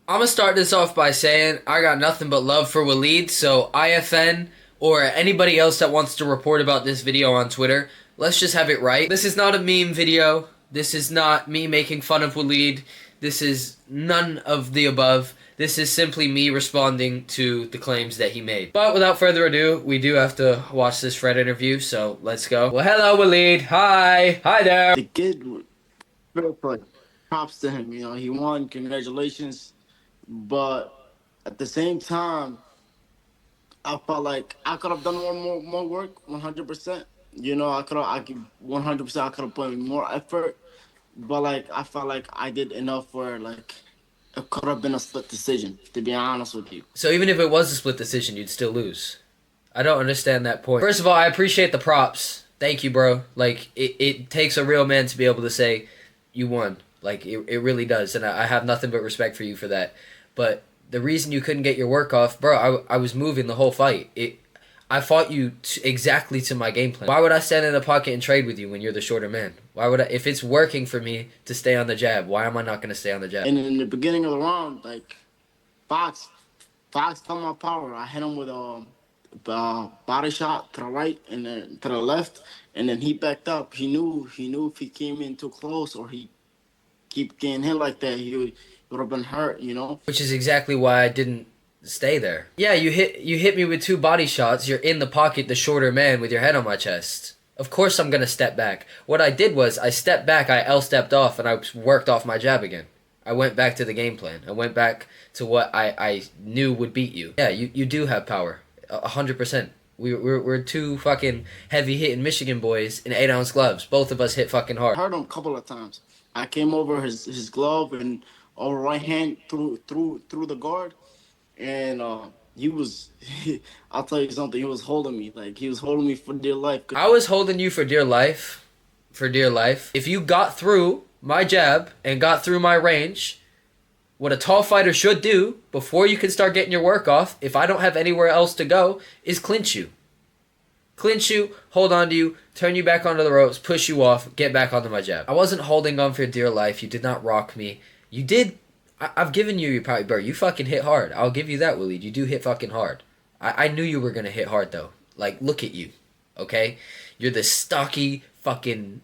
I'm gonna start this off by saying I got nothing but love for Walid, so IFN or anybody else that wants to report about this video on Twitter, let's just have it right. This is not a meme video. This is not me making fun of Walid. This is none of the above. This is simply me responding to the claims that he made. But without further ado, we do have to watch this Fred interview, so let's go. Well, hello, Walid. Hi. Hi there. The kid, fair play. Props to him. You know, he won. Congratulations. But at the same time, I felt like I could have done more work, 100%. You know, I could 100%. I could have put in more effort. But like, I felt like I did enough where like it could have been a split decision. To be honest with you. So even if it was a split decision, you'd still lose. I don't understand that point. First of all, I appreciate the props. Thank you, bro. Like, it takes a real man to be able to say, you won. Like, it really does. And I have nothing but respect for you for that. But the reason you couldn't get your work off, bro, I was moving the whole fight. I fought you exactly to my game plan. Why would I stand in the pocket and trade with you when you're the shorter man? Why would I? If it's working for me to stay on the jab, why am I not going to stay on the jab? And in the beginning of the round, like, Fox felt my power. I hit him with a body shot to the right and then to the left, and then he backed up. He knew if he came in too close or he keep getting hit like that, he would have been hurt. You know. Which is exactly why I didn't stay there. Yeah, you hit me with two body shots. You're in the pocket, the shorter man with your head on my chest. Of course I'm gonna step back. What I did was I stepped back, I L-stepped off, and I worked off my jab again. I went back to the game plan. I went back to what I knew would beat you. Yeah, you do have power. 100%. We're two fucking heavy-hitting Michigan boys in 8-ounce gloves. Both of us hit fucking hard. I heard him a couple of times. I came over his glove and over right hand through the guard, and he was. I'll tell you something. He was holding me like he was holding me for dear life. I was holding you for dear life, If you got through my jab and got through my range, what a tall fighter should do before you can start getting your work off, if I don't have anywhere else to go, is clinch you. Clinch you, hold on to you, turn you back onto the ropes, push you off, get back onto my jab. I wasn't holding on for dear life. You did not rock me. You did. I've given you your power, bro. You fucking hit hard. I'll give you that, Walid. You do hit fucking hard. I knew you were going to hit hard, though. Like, look at you, okay? You're this stocky, fucking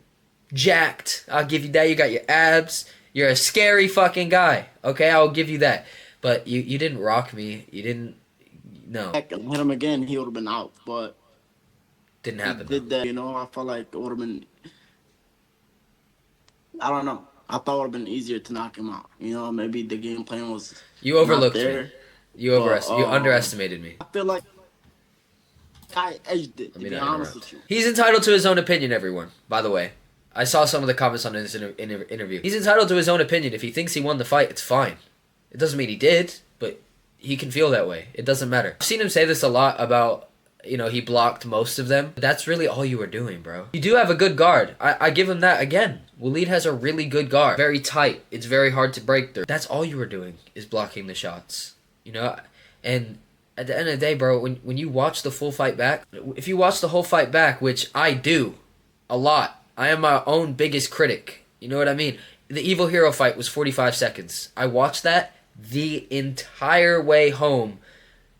jacked. I'll give you that. You got your abs. You're a scary fucking guy, okay? I'll give you that. But you didn't rock me. You didn't, no. Hit him again, he would have been out, but didn't happen. Did that, you know? I felt like it would have been. I don't know. I thought it would have been easier to knock him out. You know, maybe the game plan was. You overlooked not there, me. You underestimated me. I feel like I edged it, to be honest with you. He's entitled to his own opinion, everyone, by the way. I saw some of the comments on this interview. He's entitled to his own opinion. If he thinks he won the fight, it's fine. It doesn't mean he did, but he can feel that way. It doesn't matter. I've seen him say this a lot about, you know, he blocked most of them. That's really all you were doing, bro. You do have a good guard. I give him that again. Walid has a really good guard. Very tight. It's very hard to break through. That's all you were doing, is blocking the shots. You know? And at the end of the day, bro, when you watch the full fight back, if you watch the whole fight back, which I do a lot, I am my own biggest critic. You know what I mean? The Evil Hero fight was 45 seconds. I watched that the entire way home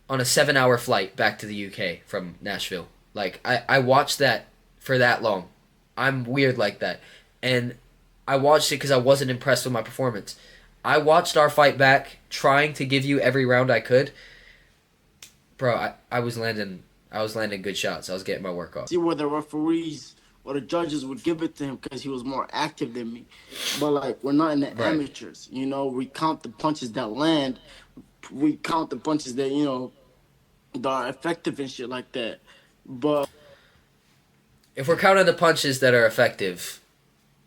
on a 7-hour flight back to the UK from Nashville. Like, I watched that for that long. I'm weird like that. And I watched it because I wasn't impressed with my performance. I watched our fight back, trying to give you every round I could. Bro, I was landing good shots. I was getting my work off. See where the referees or the judges would give it to him because he was more active than me. But like, we're not in the amateurs. You know, we count the punches that land. We count the punches that, you know, that are effective and shit like that. But if we're counting the punches that are effective,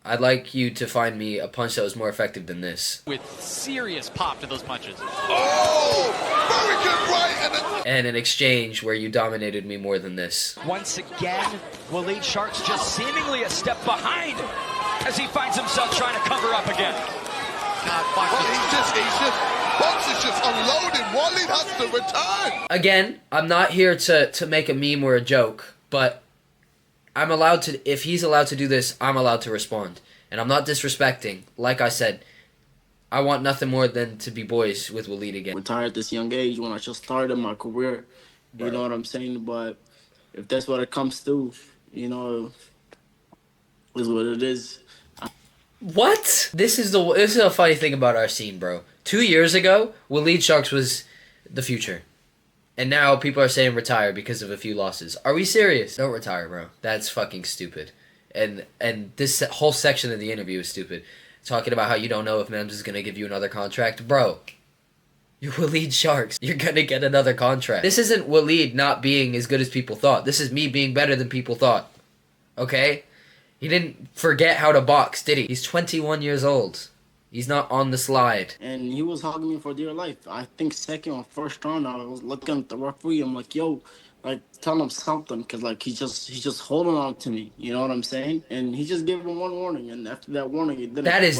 I'd like you to find me a punch that was more effective than this. With serious pop to those punches. Oh! Very good right! And an exchange where you dominated me more than this. Once again, Walid Sharks just seemingly a step behind as he finds himself trying to cover up again. Box is just unloading. Walid has to return. Again, I'm not here to make a meme or a joke, but I'm allowed to, if he's allowed to do this, I'm allowed to respond. And I'm not disrespecting. Like I said, I want nothing more than to be boys with Walid again. Retired at this young age when I just started my career. You know Bro. what I'm saying? But if that's what it comes to, you know, is what it is. What? This is a funny thing about our scene, bro. 2 years ago, Walid Sharks was the future. And now people are saying retire because of a few losses. Are we serious? Don't retire, bro. That's fucking stupid. And this whole section of the interview is stupid. Talking about how you don't know if Mems is gonna give you another contract. Bro, you're Walid Sharks. You're gonna get another contract. This isn't Walid not being as good as people thought. This is me being better than people thought. Okay? He didn't forget how to box, did he? He's 21 years old. He's not on the slide. And he was hugging me for dear life. I think second or first round, I was looking at the referee. I'm like, yo, like tell him something, cause like he's just holding on to me. You know what I'm saying? And he just gave him one warning, and after that warning, he didn't. That is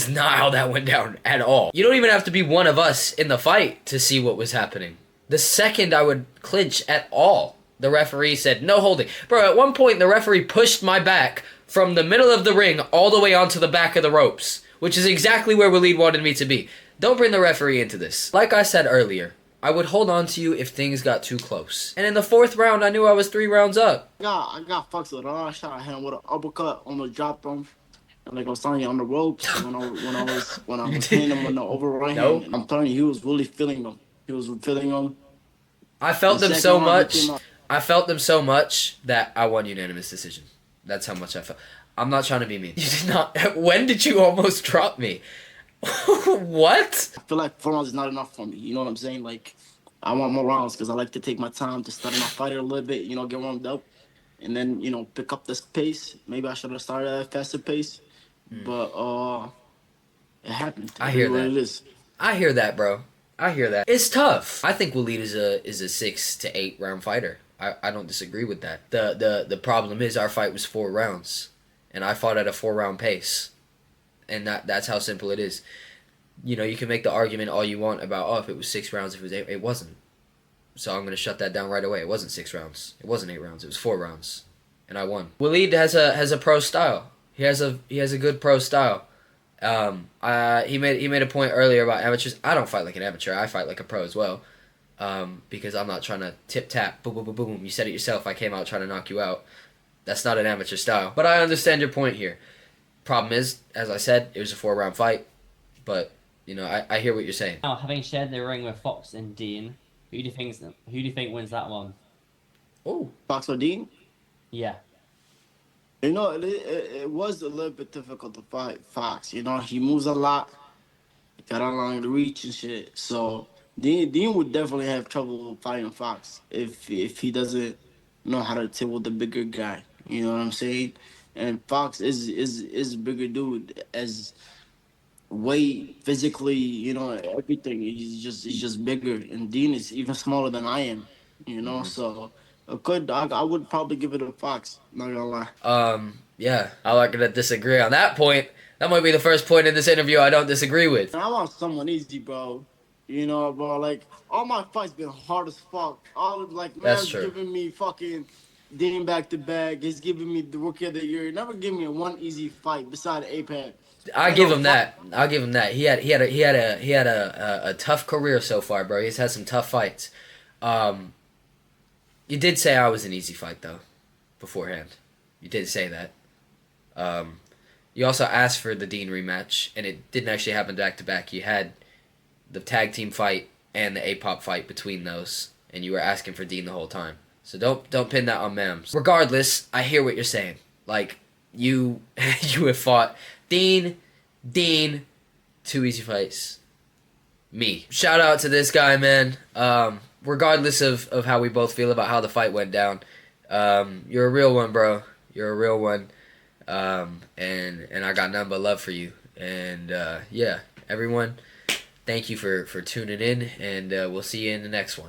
not how that went down at all. You don't even have to be one of us in the fight to see what was happening. The second I would clinch at all, the referee said no holding. Bro, at one point the referee pushed my back from the middle of the ring all the way onto the back of the ropes, which is exactly where Walid wanted me to be. Don't bring the referee into this. Like I said earlier, I would hold on to you if things got too close. And in the fourth round, I knew I was 3 rounds up. I got fucked with a lot of shot. I hit him with an uppercut on the drop him. And like I was telling you, on the ropes when I was hitting him with the over right Nope. hand. I'm telling you, he was really feeling them. He was feeling them. I felt The them second so round, I much. came out. I felt them so much that I won unanimous decision. That's how much I felt. I'm not trying to be mean. You did not. When did you almost drop me? What? I feel like 4 rounds is not enough for me. You know what I'm saying? Like, I want more rounds because I like to take my time to study my fighter a little bit, you know, get warmed up, and then, you know, pick up this pace. Maybe I should have started at a faster pace, but it happened. I hear It is what that. it is. I hear that, bro. I hear that. It's tough. I think Walid is a 6 to 8 round fighter. I don't disagree with that. The problem is our fight was 4 rounds, and I fought at a 4-round pace, and that's how simple it is. You know, you can make the argument all you want about if it was 6 rounds, if it was 8, it wasn't. So I'm gonna shut that down right away. It wasn't 6 rounds. It wasn't 8 rounds. It was 4 rounds, and I won. Walid has a pro style. He has a good pro style. He made a point earlier about amateurs. I don't fight like an amateur. I fight like a pro as well. Because I'm not trying to tip tap, boom, boom, boom, boom. You said it yourself. I came out trying to knock you out. That's not an amateur style. But I understand your point here. Problem is, as I said, it was a 4-round fight. But you know, I hear what you're saying. Now, having shared the ring with Fox and Dean, who do you think wins that one? Oh, Fox or Dean? Yeah. You know, it was a little bit difficult to fight Fox. You know, he moves a lot. He got a long reach and shit. So Dean would definitely have trouble fighting Fox if he doesn't know how to deal with the bigger guy. You know what I'm saying? And Fox is a bigger dude as weight, physically, you know, everything. He's just bigger. And Dean is even smaller than I am. You know, so I would probably give it a Fox. Not gonna lie. Yeah, I'm not gonna disagree on that point. That might be the first point in this interview I don't disagree with. I want someone easy, bro. You know, bro. Like all my fights been hard as fuck. All of, like That's man's true. giving me fucking Dean back to back. He's giving me the rookie of the year. He never give me one easy fight beside APAC. I give him that. I'll give him that. He had a tough career so far, bro. He's had some tough fights. You did say I was an easy fight though, beforehand. You did say that. You also asked for the Dean rematch, and it didn't actually happen back to back. You had the tag team fight and the A-pop fight between those, and you were asking for Dean the whole time. So don't pin that on Mams. Regardless, I hear what you're saying. Like you have fought Dean, 2 easy fights. Me. Shout out to this guy, man. Regardless of how we both feel about how the fight went down, you're a real one, bro. You're a real one. And I got nothing but love for you. And yeah, everyone, thank you for tuning in, and we'll see you in the next one.